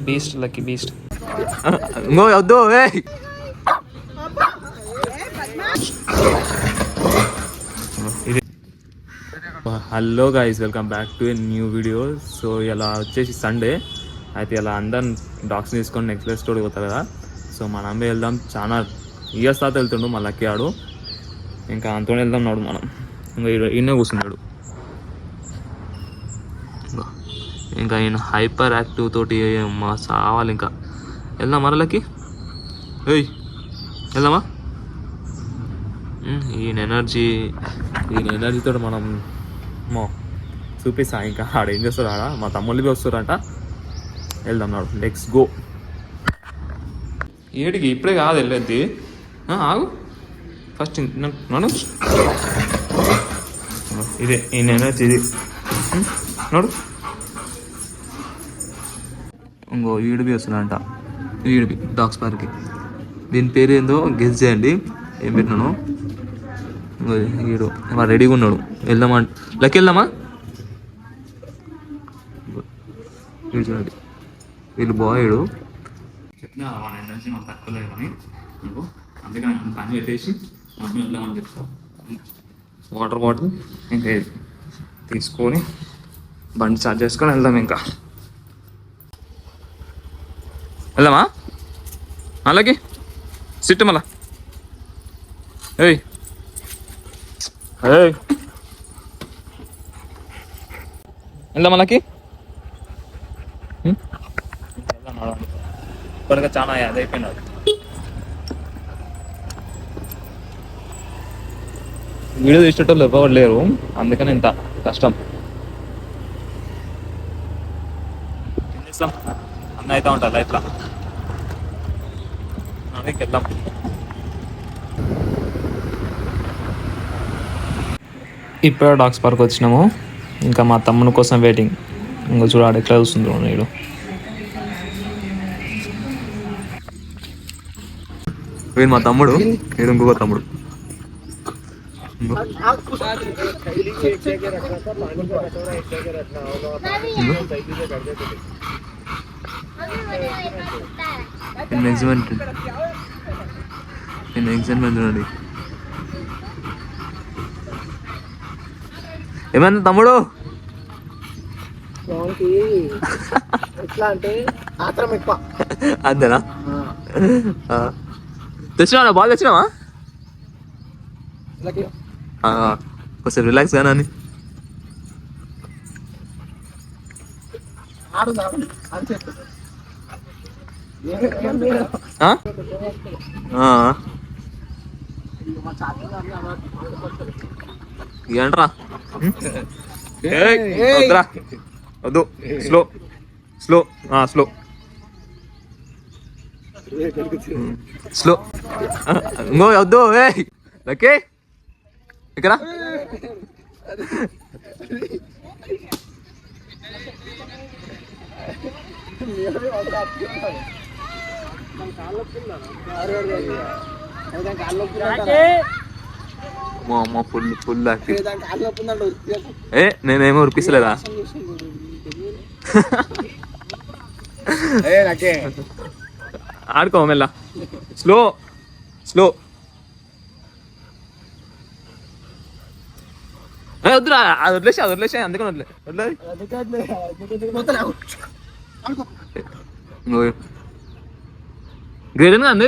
Beast lucky beast. ఇంకో వద్దు. Hello guys, welcome back to a new video. So ఇలా వచ్చేసి సండే అయితే ఇలా అందరం డాగ్స్ తీసుకొని నెక్స్ట్ ప్లేస్ స్టోర్కి పోతారు కదా. సో మన అమ్మే వెళ్దాం, చాలా ఇయర్స్ తర్వాత వెళ్తుండు మా లక్కీ ఆడు. ఇంకా అంతలో వెళ్దాం నాడు మనం. ఇంకా ఈయన కూర్చున్నాడు. ఇంకా ఈయన హైపర్ యాక్టివ్ తోటి మా సావాలి. ఇంకా వెళ్దాం మరలకి. వెళ్దామా? ఈయన ఎనర్జీతో మనం చూపిస్తా. ఇంకా ఆడ ఏం చేస్తారు, ఆడ మా తమ్ముళ్ళు వస్తారంట. వెళ్దాం నాడు, లెట్స్ గో. ఏడికి ఇప్పుడే కాదు వెళ్ళేది, ఆగు ఫస్ట్ నాడు. ఇదే ఈయన ఎనర్జీ, ఇది నాడు. ఇంకో ఈడిపి వస్తున్నాడంట, ఈడిపి డాగ్స్ పార్క్కి. దీని పేరు ఏందో గెస్ చేయండి, ఏం పెట్టినాను. ఈడు వాడు రెడీగా ఉన్నాడు. వెళ్దామా లెక్క, వెళ్దామా? వీడు చూడండి, వీళ్ళు బాయ్డు. చెప్పినా వాడు ఎనర్జీ మాకు తక్కువలేదు కానీ అనుకో, అందుకని పని పెట్టేసి మమ్మీ వెళ్దామని చెప్తాం. వాటర్ బాటిల్ ఇంకా తీసుకొని బండి స్టార్ట్ చేసుకొని వెళ్దాం. ఇంకా వెళ్దామా? అలాగే సిట్టు మళ్ళా. వెళ్దాం అలాకి. ఇప్పటికే చాలా అది అయిపోయినాడు. వీడియో తీసేటోళ్ళు ఎవరు లేరు, అందుకని ఇంత కష్టం. ఏం చేస్తాం, అన్న అవుతా ఉంటారు లైఫ్లో. అందుకే వెళ్దాం. ఇప్పుడే డాగ్స్ పార్క్ వచ్చినాము. ఇంకా మా తమ్ముని కోసం వెయిటింగ్. ఇంకా చూడాలి ఎట్లా చూస్తుందో నీడు. వీడు మా తమ్ముడు, వీడు ఇంకొక తమ్ముడు. ఎగ్జామ్మెంట్ చూడండి. ఏమన్నా తమ్ముడు? ఎట్లా అంటే ఆత్రం ఎక్కువ. అంతేనా? తెచ్చినావా బాగా? తెచ్చినావా? కొంచెం రిలాక్స్ గానా అని. ఏంట్రా వద్దురా, వద్దు. Slow slow slow slow. ఇంకో వద్దు. లక్కీ ఇక్కడ ఫుల్ ఫుల్ యాక్టివ్. నేనేమో ఉరిపిస్తలేదా? ఆడుకో మెల్ల. Slow slow. వద్దురా, అది వదిలేసా అందుకని గ్రేడ్ అంది.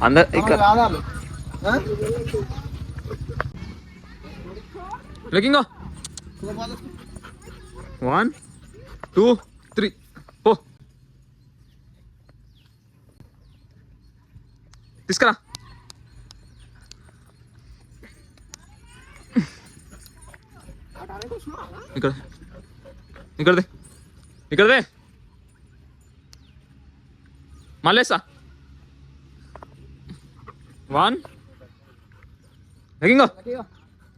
అందరు ఇక్కడ 1 2 3 పో. తీసుకురా. ఇక్కడదే మళ్ళేసా. 1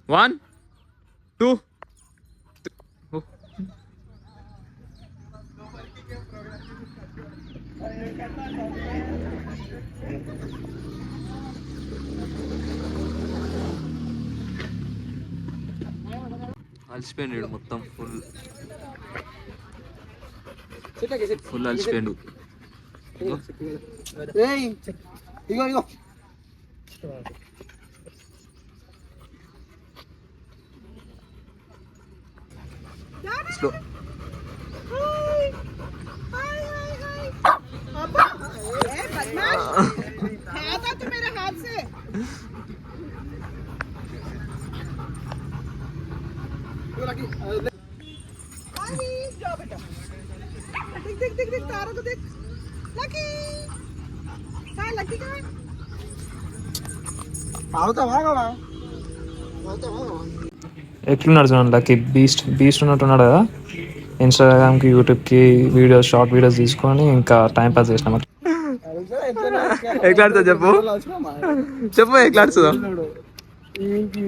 1 2 3. అలసిపోయాడు మొత్తం ఫుల్ సిట్ ఫుల్ అలసిపోయాడు. ఏయ్ ఇగో ఇగో స్లో खाता तो मेरे हाथ से जाओ बेटा देख देख देख देख तारा को देख लकी कहाँ लकी कहाँ తాగుతావా కదా ఎట్లున్నాడు చూడండి లక్కీ బీస్ట్ ఉన్నట్టున్నాడు కదా. ఇన్స్టాగ్రామ్కి యూట్యూబ్కి వీడియోస్ షార్ట్ వీడియోస్ తీసుకొని ఇంకా టైం పాస్ చేసినాం. ఎట్లా ఆడుతుంది చెప్పు చెప్పు ఎట్లా ఆడుతుందో.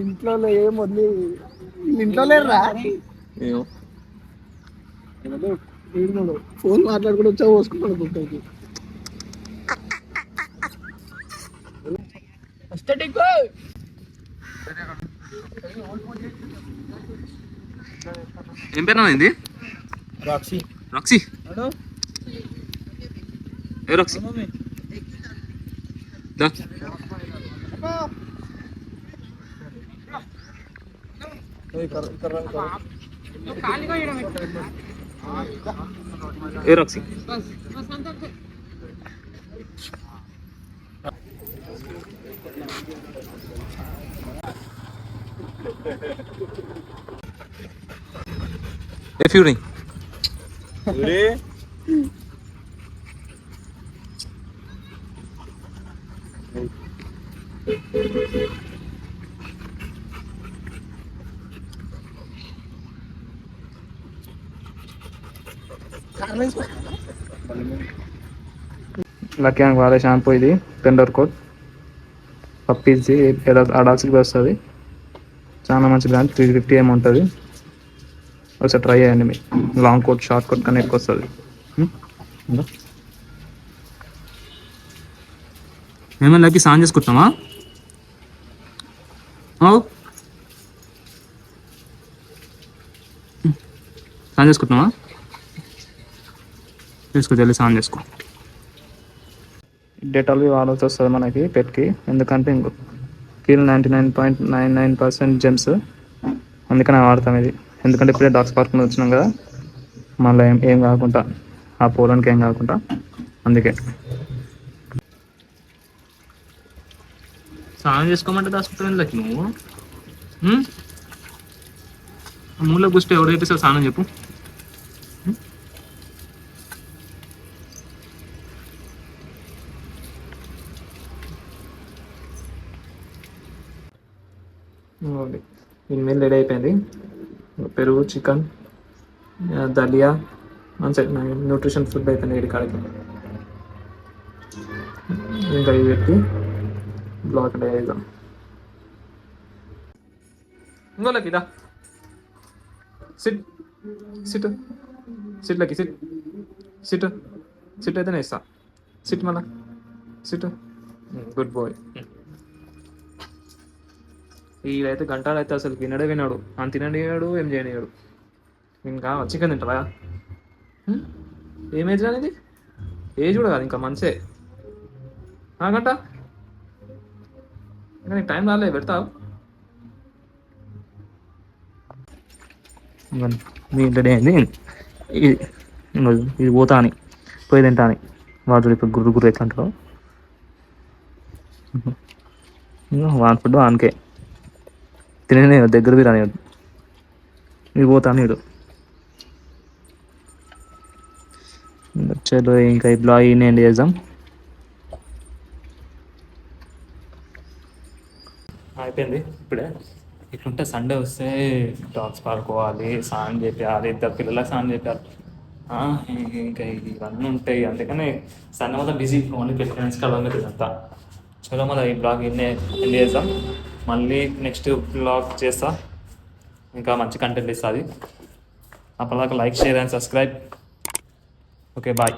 ఇంట్లో ఏం వదిలి ఇంట్లో లేరురా ఫోన్ మాట్లాడుకుంటూ వచ్చా పోసుకుంటాడు బుక్కకి ఏం పేరు అయింది? రాక్సీ రాక్సీ ఏ రాక్సీ దా ఏ రాక్సీ ఏ ఫ్యూరీ లక్కీ అని వాడే షాంపూ ఇది టెండర్ కోట్ పప్పీస్ది అడాల్స్కి వస్తుంది. చాలా మంచి బ్రాండ్ 350 ఏమి ఉంటుంది. ఒకసారి ట్రై చేయండి. మీ లాంగ్ కోట్ షార్ట్ కోట్ కన్నా ఎక్కువ వస్తుంది. ఏమైనా లక్కీ సాన్ చేసుకుంటున్నావా? సాన్ చేసుకుంటున్నావా? చేసుకో జల్దీ సాన్ చేసుకో. డెటాల్వి వాడాల్సి వస్తుంది మనకి పెట్కి. ఎందుకంటే ఇంకో కీల్ 99.99% జెమ్స్. అందుకని వాడతాం ఇది. ఎందుకంటే ఇప్పుడే డాగ్స్ పార్క్ నుంచి వచ్చినాం కదా, మళ్ళీ ఏం కాకుండా ఆ పోలానికి ఏం కాకుండా అందుకే స్నానం చేసుకోమంటే దాచుకుంటాను నువ్వు. మూల గుస్తే ఎవడైతే సార్ స్నానం చెప్పు. ఇన్మేల్ రెడీ అయిపోయింది. పెరుగు, చికెన్, దలియా మంచి న్యూట్రిషన్ ఫుడ్ అయిపోయింది ఇక్కడి కాడికి. ఇంకా ఇవి పెట్టి బ్లాక్ డే అవుతాం. ఇంకోలకి ఇదా సిట్ సిట్ సిట్ లకి సిట్ సిట్ సిట్ అయితేనే ఇస్తా. సిట్ మళ్ళా సిట్. Good bye. వీడైతే గంటలు అయితే అసలు వినాడు అని తినడియాడు, ఏం చేయనియాడు. ఇంకా చికెన్ తింటావా? ఏం ఏజ్ అనేది? ఏజ్ కూడా కాదు ఇంకా మంచే. గంట ఇంకా నీకు టైం రాలే పెడతావు. మీ రెడీ అయింది. ఇది పోతా అని పోయి తింటా అని వాడు ఇప్పుడు గుర్రు గుర్రు ఎట్లా అంటారు. వాన్ ఫుడ్ వానికే తినే దగ్గర రాని ఇది పోతా నీడు. చలో ఇంకా ఈ బ్లాగ్ ఏంటి చేద్దాం. అయిపోయింది ఇప్పుడే. ఇట్లుంటే సండే వస్తే డాగ్స్ పాడుకోవాలి, స్నానం చేయాలి, ఇద్దరు పిల్లలకు స్నానం చేయాలి, ఇంకా ఇవన్నీ ఉంటాయి. అందుకని సండే మొత్తం బిజీ. ఓన్లీ ఫ్రెండ్స్ కలవలేదు ఇదంతా. చలో మళ్ళీ ఈ బ్లాగ్ ఎండ్ చేద్దాం. మళ్ళీ నెక్స్ట్ బ్లాగ్ చేస్తా, ఇంకా మంచి కంటెంట్ ఇస్తుంది. అప్పటిదాకా like, share and subscribe. Okay bye.